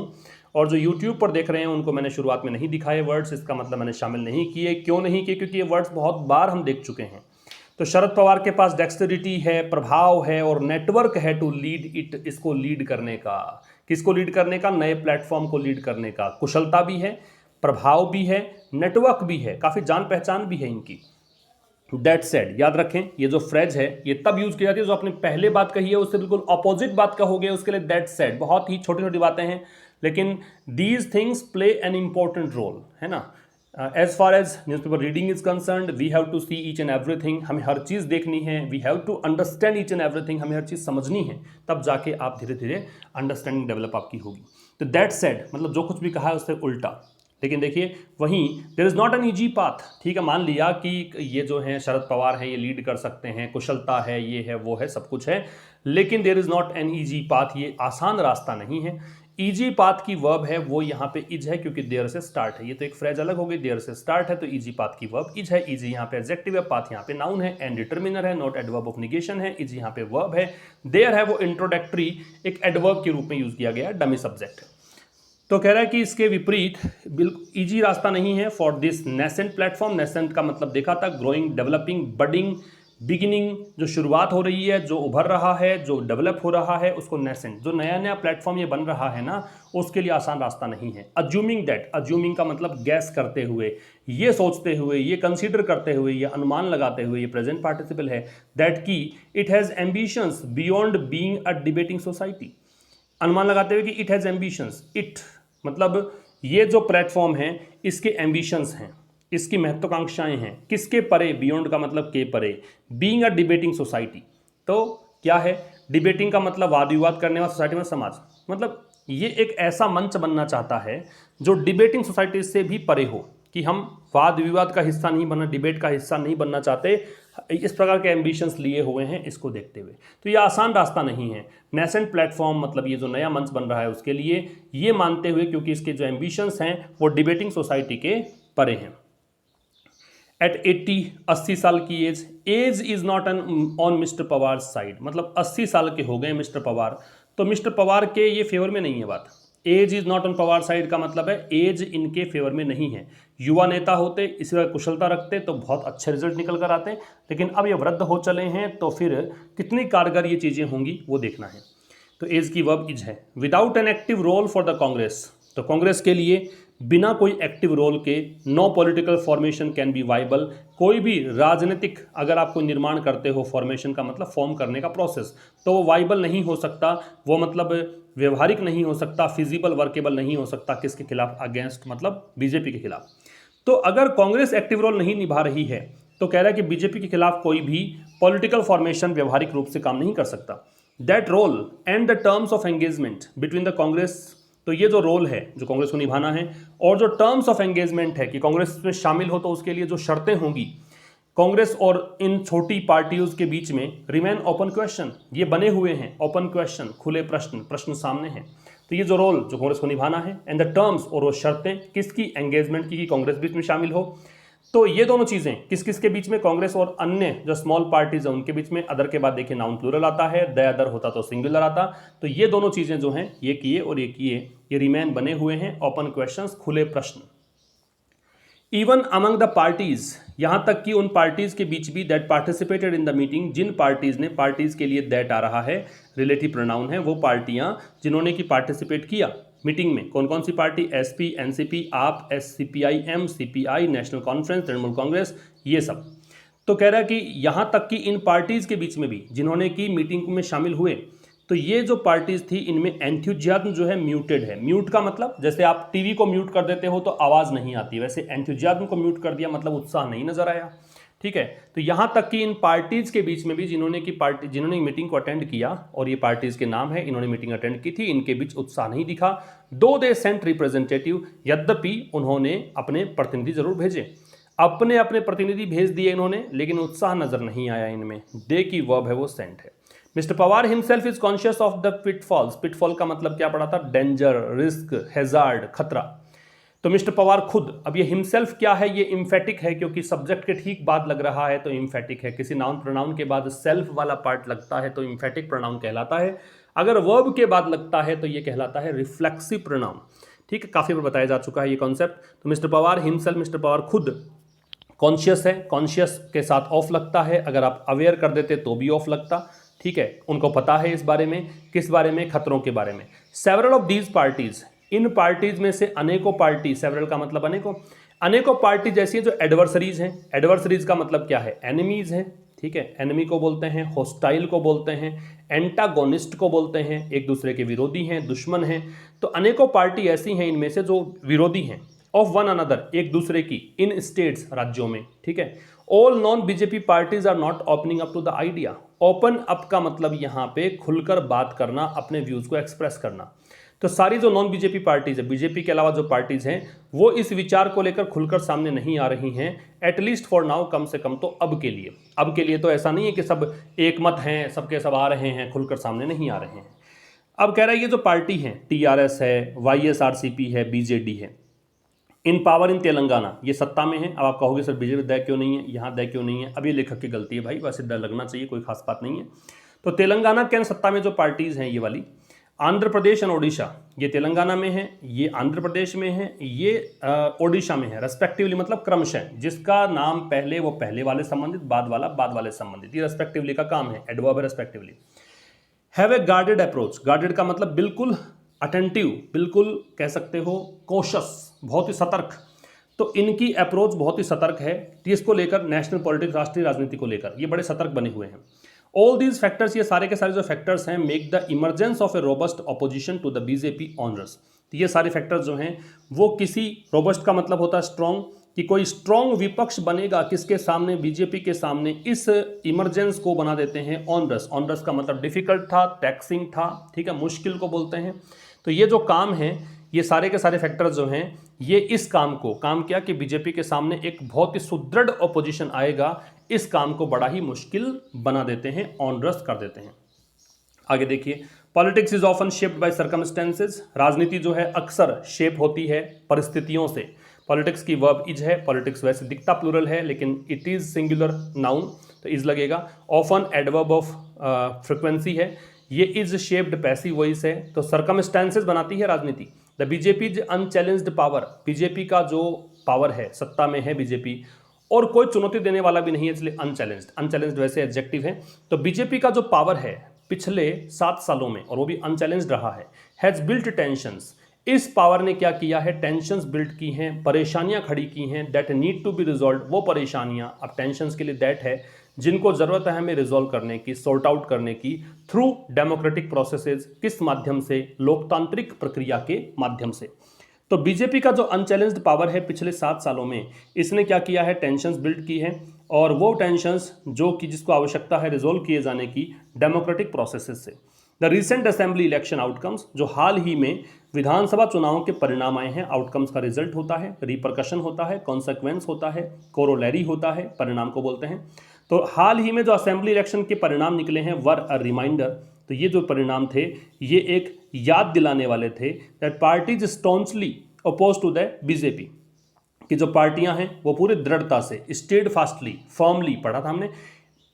और जो यूट्यूब पर देख रहे हैं उनको मैंने शुरुआत में नहीं दिखाए वर्ड्स, इसका मतलब मैंने शामिल नहीं किए। क्यों नहीं किए, क्योंकि ये वर्ड्स बहुत बार हम देख चुके हैं। तो शरद पवार के पास डेक्स्टरिटी है, प्रभाव है और नेटवर्क है टू लीड इट, इसको लीड करने का, किसको लीड करने का, नए प्लेटफॉर्म को लीड करने का, कुशलता भी है, प्रभाव भी है, नेटवर्क भी है, काफ़ी जान पहचान भी है इनकी। दैट सेड, याद रखें ये जो फ्रेज है ये तब यूज की जाती है जो आपने पहले बात कही है उससे बिल्कुल अपोजिट बात कहोगे, उसके लिए दैट सेड। बहुत ही छोटी छोटी बातें हैं, लेकिन these things play an important role, है ना। As far as newspaper reading is concerned, we have to see each and everything, हमें हर चीज़ देखनी है, we have to understand each and everything, हमें हर चीज़ समझनी है, तब जाके आप धीरे धीरे अंडरस्टैंडिंग डेवलप आपकी होगी। तो दैट सेड मतलब जो कुछ भी कहा है उससे उल्टा। लेकिन देखिए वहीं there is not an easy path, ठीक है, मान लिया कि ये जो है शरद पवार है ये लीड कर सकते हैं, कुशलता है, ये है वो है, सब कुछ है, लेकिन there is not an easy path, ये आसान रास्ता नहीं है। ईजी पाथ की वर्ब है वो यहाँ पे इज है क्योंकि देयर से स्टार्ट है, ये तो एक फ्रेज अलग हो गई, देयर से स्टार्ट है तो ईजी पाथ की वर्ब इज है। इज यहाँ पे एडजेक्टिव है, पाथ यहाँ पे नाउन है, एंड डिटरमिनर है, नॉट एडवर्ब ऑफ निगेशन है, इज यहाँ पे वर्ब है, देयर है वो इंट्रोडक्टरी एक एडवर्ब के रूप में यूज किया गया, डमी सब्जेक्ट। तो कह रहा है कि इसके विपरीत बिल्कुल ईजी रास्ता नहीं है for this nascent platform. Nascent का मतलब देखा था ग्रोइंग, डेवलपिंग, बडिंग, बिगिनिंग, जो शुरुआत हो रही है, जो उभर रहा है, जो डेवलप हो रहा है, उसको नेसेंट, जो नया नया प्लेटफॉर्म ये बन रहा है ना, उसके लिए आसान रास्ता नहीं है। अज्यूमिंग दैट, अज्यूमिंग का मतलब गैस करते हुए, ये सोचते हुए, ये कंसीडर करते हुए, ये अनुमान लगाते हुए, ये प्रेजेंट पार्टिसिपल है, दैट की it has ambitions beyond being a debating society. अनुमान लगाते हुए कि इट हैज़ एम्बिशंस, इट मतलब ये जो प्लेटफॉर्म है इसके एम्बिशंस हैं, इसकी महत्वाकांक्षाएं हैं, किसके परे, बियॉन्ड का मतलब के परे, बीइंग अ डिबेटिंग सोसाइटी। तो क्या है डिबेटिंग का मतलब, वाद विवाद करने वाला सोसाइटी में समाज, मतलब ये एक ऐसा मंच बनना चाहता है जो डिबेटिंग सोसाइटी से भी परे हो, कि हम वाद विवाद का हिस्सा नहीं बनना, डिबेट का हिस्सा नहीं बनना चाहते, इस प्रकार के एम्बिशंस लिए हुए हैं इसको देखते हुए। तो ये आसान रास्ता नहीं है। नेसेंट प्लेटफॉर्म मतलब ये जो नया मंच बन रहा है उसके लिए, ये मानते हुए क्योंकि इसके जो एम्बिशंस हैं वो डिबेटिंग सोसाइटी के परे हैं। एट 80 साल की age is not on mister Pawar side, मतलब 80 साल के हो गए मिस्टर पवार, तो मिस्टर पवार के ये फेवर में नहीं है बात। Age is not on Pawar side का मतलब है एज इनके फेवर में नहीं है। युवा नेता होते, इस वक्त कुशलता रखते तो बहुत अच्छे रिजल्ट निकल कर आते, लेकिन अब ये वृद्ध हो चले हैं तो फिर कितनी कारगर ये चीज़ें होंगी वो देखना है। तो एज की वर्ब इज है। Without an active role for the Congress, तो कांग्रेस के लिए बिना कोई एक्टिव रोल के no political formation can be viable, कोई भी राजनीतिक अगर आप कोई निर्माण करते हो, फॉर्मेशन का मतलब फॉर्म करने का प्रोसेस, तो वो वाइबल नहीं हो सकता, वो मतलब व्यवहारिक नहीं हो सकता, फिजिबल वर्केबल नहीं हो सकता, किसके खिलाफ, अगेंस्ट मतलब बीजेपी के खिलाफ। तो अगर कांग्रेस एक्टिव रोल नहीं निभा रही है तो कह रहा है कि बीजेपी के खिलाफ कोई भी पॉलिटिकल फॉर्मेशन व्यवहारिक रूप से काम नहीं कर सकता। That role and the terms of engagement between the Congress, तो ये जो रोल है जो कांग्रेस को निभाना है, और जो टर्म्स ऑफ एंगेजमेंट है कि कांग्रेस में शामिल हो तो उसके लिए जो शर्तें होंगी कांग्रेस और इन छोटी पार्टियों के बीच में, रिमेन ओपन क्वेश्चन, ये बने हुए हैं, ओपन क्वेश्चन, खुले प्रश्न, प्रश्न सामने हैं। तो ये जो रोल जो कांग्रेस को निभाना है, एंड द टर्म्स, और वो शर्तें किसकी, एंगेजमेंट की, कांग्रेस बीच में शामिल हो। तो ये दोनों चीज़ें किस किस के बीच में, कांग्रेस और अन्य जो स्मॉल पार्टीज हैं उनके बीच में। अदर के बाद देखिए नाउन प्लूरल आता है, द अदर होता तो सिंगुलर आता। तो ये दोनों चीज़ें जो हैं ये किए और ये किए, ये रिमेन बने हुए हैं, ओपन क्वेश्चंस, खुले प्रश्न। इवन अमंग द पार्टीज, यहां तक कि उन पार्टीज के बीच भी, that participated in the meeting, जिन पार्टीज ने, पार्टीज के लिए दैट आ रहा है, रिलेटिव प्रोनाउन है, वो पार्टियां जिन्होंने कि पार्टिसिपेट किया मीटिंग में। कौन कौन सी party, SP, NCP, AAP, SCPI M, CPI, National Conference, Trinamool Congress, ये सब। तो कह रहा है कि यहां तक कि इन पार्टीज के बीच में भी जिन्होंने की मीटिंग में शामिल हुए, तो ये जो पार्टीज थी इनमें एंथुजियाज्म जो है म्यूटेड है। म्यूट का मतलब जैसे आप टीवी को म्यूट कर देते हो तो आवाज़ नहीं आती, वैसे एंथुजियाज्म को म्यूट कर दिया मतलब उत्साह नहीं नजर आया। ठीक है, तो यहाँ तक कि इन पार्टीज के बीच में भी जिन्होंने मीटिंग को अटेंड किया, और ये पार्टीज के नाम है, इन्होंने मीटिंग अटेंड की थी, इनके बीच उत्साह नहीं दिखा। दो दे सेंट रिप्रेजेंटेटिव, यद्यपि उन्होंने अपने प्रतिनिधि जरूर भेजे, अपने अपने प्रतिनिधि भेज दिए इन्होंने, लेकिन उत्साह नजर नहीं आया इनमें। दे की वर्ब है वो सेंट है। Mister Pawar himself is conscious of the pitfalls, pitfall का मतलब क्या पड़ा था, डेंजर, रिस्क, हैजार्ड, खतरा। तो मिस्टर पवार खुद, अब ये हिमसेल्फ क्या है, ये इम्फेटिक है क्योंकि सब्जेक्ट के ठीक बाद लग रहा है तो इम्फेटिक है। किसी नाउन प्रोनाउन के बाद सेल्फ वाला पार्ट लगता है तो इम्फेटिक प्रोनाउन कहलाता है। अगर वर्ब के बाद लगता है तो ये कहलाता है रिफ्लेक्सिव प्रोनाउन। ठीक है, काफी बार बताया जा चुका है ये कॉन्सेप्ट। तो mister Pawar himself, mister Pawar खुद कॉन्शियस है, कॉन्शियस के साथ ऑफ लगता है, अगर आप अवेयर कर देते तो भी ऑफ लगता। ठीक है, उनको पता है इस बारे में, किस बारे में, खतरों के बारे में। Several of these parties, in parties में से अनेकों पार्टी, सेवरल का मतलब अनेकों, अनेकों पार्टी जैसी हैं जो एडवर्सरीज हैं। एडवर्सरीज का मतलब क्या है, एनिमीज हैं। ठीक है, एनिमी को बोलते हैं, होस्टाइल को बोलते हैं, एंटागोनिस्ट को बोलते हैं, एक दूसरे के विरोधी हैं, दुश्मन हैं। तो अनेकों पार्टी ऐसी हैं इनमें से जो विरोधी हैं, ऑफ वन अनदर, एक दूसरे की, इन स्टेट्स, राज्यों में। ठीक है, all non BJP parties are not opening up to the idea. Open up का मतलब यहाँ पे खुलकर बात करना, अपने व्यूज को एक्सप्रेस करना। तो सारी जो नॉन बीजेपी पार्टीज है, बीजेपी के अलावा जो पार्टीज हैं, वो इस विचार को लेकर खुलकर सामने नहीं आ रही हैं, एटलीस्ट फॉर नाउ, कम से कम तो अब के लिए। अब के लिए तो ऐसा नहीं है कि सब एक मत हैं, सबके सब आ रहे हैं, खुलकर सामने नहीं आ रहे हैं। अब कह रहा है ये जो पार्टी है, टीआरएस है, वाईएसआरसीपी है, बीजेडी है, इन पावर इन तेलंगाना, ये सत्ता में है। अब आप कहोगे सर बीजेपी दय क्यों नहीं है, यहाँ दय क्यों नहीं है? अब ये लेखक की गलती है भाई, वैसे डर लगना चाहिए, कोई खास बात नहीं है। तो तेलंगाना के सत्ता में जो पार्टीज हैं ये वाली, आंध्र प्रदेश और ओडिशा, ये तेलंगाना में है, ये आंध्र प्रदेश में है, ये ओडिशा में है, रेस्पेक्टिवली, मतलब क्रमशः, जिसका नाम पहले वो पहले वाले संबंधित, बाद वाला बाद वाले संबंधित, ये रेस्पेक्टिवली का काम है, एडवर्ब है respectively. Have a guarded approach, guarded का मतलब बिल्कुल अटेंटिव, बिल्कुल कह सकते हो कॉशस, बहुत ही सतर्क। तो इनकी अप्रोच बहुत ही सतर्क है इसको लेकर, नेशनल पॉलिटिक्स, राष्ट्रीय राजनीति को लेकर ये बड़े सतर्क बने हुए हैं। ऑल दीज फैक्टर्स, ये सारे के सारे जो फैक्टर्स हैं, make the emergence of a robust opposition to the BJP onerous. तो ये सारे फैक्टर्स जो हैं वो किसी, रोबस्ट का मतलब होता है स्ट्रॉन्ग, कि कोई स्ट्रॉन्ग विपक्ष बनेगा किसके सामने, बीजेपी के सामने, इस इमरजेंस को बना देते हैं ऑनरस। ऑनरस का मतलब डिफिकल्ट था, टैक्सिंग था, ठीक है, मुश्किल को बोलते हैं। तो ये जो काम है, ये सारे के सारे फैक्टर्स जो हैं, ये इस काम को, काम किया कि बीजेपी के सामने एक बहुत ही सुदृढ़ ऑपोजिशन आएगा, इस काम को बड़ा ही मुश्किल बना देते हैं, ऑनरस कर देते हैं। आगे देखिए, politics is often shaped by circumstances, राजनीति जो है अक्सर शेप होती है परिस्थितियों से। पॉलिटिक्स की वर्ब इज है, पॉलिटिक्स वैसे दिखता प्लूरल है लेकिन इट इज सिंगुलर नाउन, तो इज लगेगा। ऑफन एडवर्ब ऑफ फ्रिक्वेंसी है, ये इज शेप्ड पैसिव वॉइस है, तो सर्कमस्टेंसेज बनाती है राजनीति। The BJP is unchallenged power, BJP का जो पावर है, सत्ता में है बीजेपी, और कोई चुनौती देने वाला भी नहीं है, इसलिए अनचैलेंज्ड। अनचैलेंज्ड वैसे एडजेक्टिव है। तो बीजेपी का जो पावर है पिछले 7 सालों में, और वो भी अनचैलेंज्ड रहा है, हैज बिल्ट टेंशंस, इस पावर ने क्या किया है, टेंशंस बिल्ड की हैं, परेशानियां खड़ी की हैं, that need to be resolve, वो परेशानियां, अब टेंशंस के लिए दैट है, जिनको जरूरत है हमें रिजॉल्व करने की, सॉर्ट आउट करने की, थ्रू डेमोक्रेटिक प्रोसेसेस, किस माध्यम से, लोकतांत्रिक प्रक्रिया के माध्यम से। तो बीजेपी का जो अनचैलेंज्ड पावर है पिछले 7 सालों में, इसने क्या किया है, टेंशंस बिल्ड की है, और वो टेंशंस जो कि जिसको आवश्यकता है रिजॉल्व किए जाने की डेमोक्रेटिक प्रोसेसेस से। The recent assembly election outcomes, जो हाल ही में विधानसभा चुनावों के परिणाम आए हैं, आउटकम्स का रिजल्ट होता है, रिपरकशन होता है, कॉन्सिक्वेंस होता है, कोरोलरी होता है, परिणाम को बोलते हैं। तो हाल ही में जो असेंबली इलेक्शन के परिणाम निकले हैं, वर अ रिमाइंडर, तो ये जो परिणाम थे ये एक याद दिलाने वाले थे, that parties staunchly oppose to the BJP, कि जो पार्टियां हैं वो पूरी दृढ़ता से, स्टेड फास्टली, फर्मली, पढ़ा था हमने,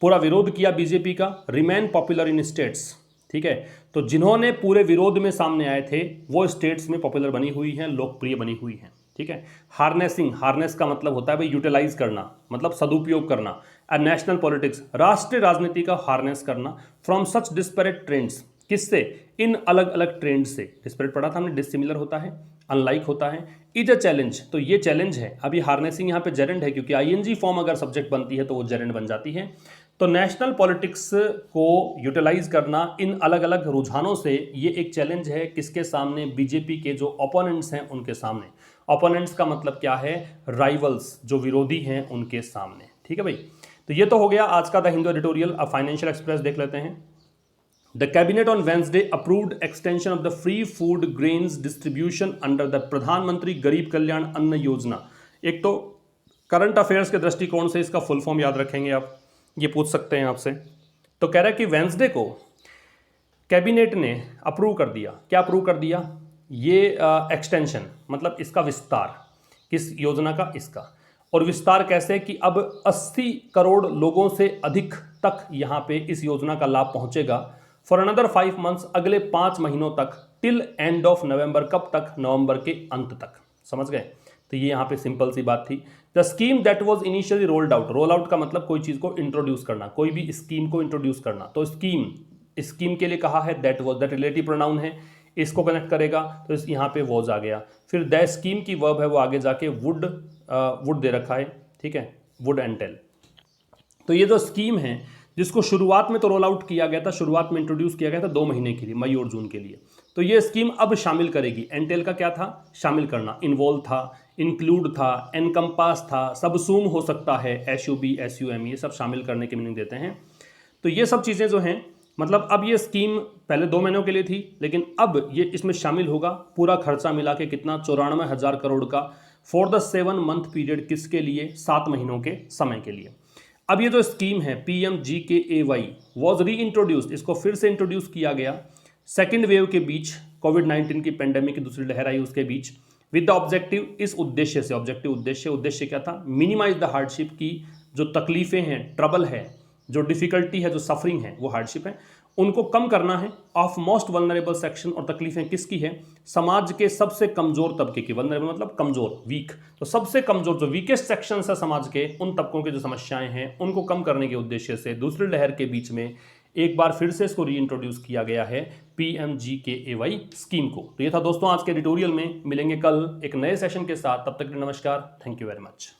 पूरा विरोध किया बीजेपी का, रिमेन पॉपुलर इन स्टेट्स, ठीक है। तो जिन्होंने पूरे विरोध में सामने आए थे वो स्टेट्स में पॉपुलर बनी हुई हैं, लोकप्रिय बनी हुई हैं, ठीक है। हार्नेसिंग, हार्नेस का मतलब होता है भाई यूटिलाइज करना, मतलब सदुपयोग करना। अ नेशनल पॉलिटिक्स, राष्ट्रीय राजनीति का हार्नेस करना, फ्रॉम सच डिस्पैरेट ट्रेंड्स, किससे, इन अलग अलग ट्रेंड से। डिस्पैरेट पढ़ा था हमने, डिसिमिलर होता है, अनलाइक होता है, इज अ चैलेंज, तो ये चैलेंज है। अभी हार्नेसिंग यहाँ पे जेरेंड है, क्योंकि आईएनजी फॉर्म अगर सब्जेक्ट बनती है तो वो जेरेंड बन जाती है। तो नेशनल पॉलिटिक्स को यूटिलाइज करना इन अलग अलग रुझानों से, ये एक चैलेंज है किसके सामने, बीजेपी के जो ओपोनेंट्स हैं उनके सामने। ओपोनेंट्स का मतलब क्या है, राइवल्स, जो विरोधी हैं उनके सामने, ठीक है भाई। तो ये तो हो गया आज का द हिंदू एडिटोरियल। अब फाइनेंशियल एक्सप्रेस देख लेते हैं। The cabinet on Wednesday approved extension of the free food grains distribution under the प्रधानमंत्री गरीब कल्याण अन्न योजना। एक तो करंट अफेयर्स के दृष्टिकोण से इसका फुल फॉर्म याद रखेंगे आप, ये पूछ सकते हैं आपसे। तो कह रहा है कि वेंसडे को कैबिनेट ने अप्रूव कर दिया, क्या अप्रूव कर दिया, ये एक्सटेंशन, मतलब इसका विस्तार, किस योजना का, इसका। और विस्तार कैसे कि अब 80 करोड़ लोगों से अधिक तक यहाँ पे इस योजना का लाभ पहुँचेगा। फॉर अनदर 5 मंथ्स, अगले 5 महीनों तक, टिल एंड ऑफ नवंबर, कब तक, नवंबर के अंत तक, समझ गए। तो ये यहाँ पे सिंपल सी बात थी। The scheme that was initially rolled out, roll out का मतलब कोई चीज़ को इंट्रोड्यूस करना, कोई भी स्कीम को इंट्रोड्यूस करना। तो स्कीम के लिए कहा है that was, that relative pronoun है, इसको कनेक्ट करेगा, तो इस यहाँ पे वॉज आ गया। फिर द स्कीम की वर्ब है वो आगे जाके वुड दे रखा है, ठीक है, वुड एंड टेल। तो ये जो स्कीम है जिसको शुरुआत में तो रोल आउट किया गया था, शुरुआत में इंट्रोड्यूस किया गया था 2 महीने के लिए, मई और जून के लिए, तो ये स्कीम अब शामिल करेगी। एंटेल का क्या था, शामिल करना, इन्वॉल्व था, इंक्लूड था, एनकम्पास था, सबसूम हो सकता है, SUB SUM, ये सब शामिल करने की मीनिंग देते हैं। तो ये सब चीज़ें जो हैं मतलब अब ये स्कीम पहले 2 महीनों के लिए थी, लेकिन अब ये इसमें शामिल होगा पूरा खर्चा मिला के कितना 94,000 करोड़ का फॉर द 7 मंथ पीरियड। किसके लिए? 7 महीनों के समय के लिए। अब ये जो स्कीम है PMGKAY वॉज री इंट्रोड्यूस्ड, इसको फिर से इंट्रोड्यूस किया गया सेकेंड वेव के बीच, कोविड-19 की पेंडेमिक की दूसरी लहर आई उसके बीच, विद द ऑब्जेक्टिव, इस उद्देश्य से, ऑब्जेक्टिव उद्देश्य क्या था? मिनिमाइज द हार्डशिप की जो तकलीफें हैं, ट्रबल है, जो डिफिकल्टी है, जो सफरिंग है, वो हार्डशिप है, उनको कम करना है ऑफ मोस्ट वल्नरेबल सेक्शन। और तकलीफें किसकी है? समाज के सबसे कमजोर तबके की। वल्नरेबल मतलब कमजोर, वीक। तो सबसे कमजोर जो वीकेस्ट सेक्शन है समाज के, उन तबकों की जो समस्याएं हैं उनको कम करने के उद्देश्य से दूसरी लहर के बीच में एक बार फिर से इसको रीइंट्रोड्यूस किया गया है PMGKAY स्कीम को। तो ये था दोस्तों आज के एडिटोरियल में। मिलेंगे कल एक नए सेशन के साथ, तब तक के लिए नमस्कार, थैंक यू वेरी मच।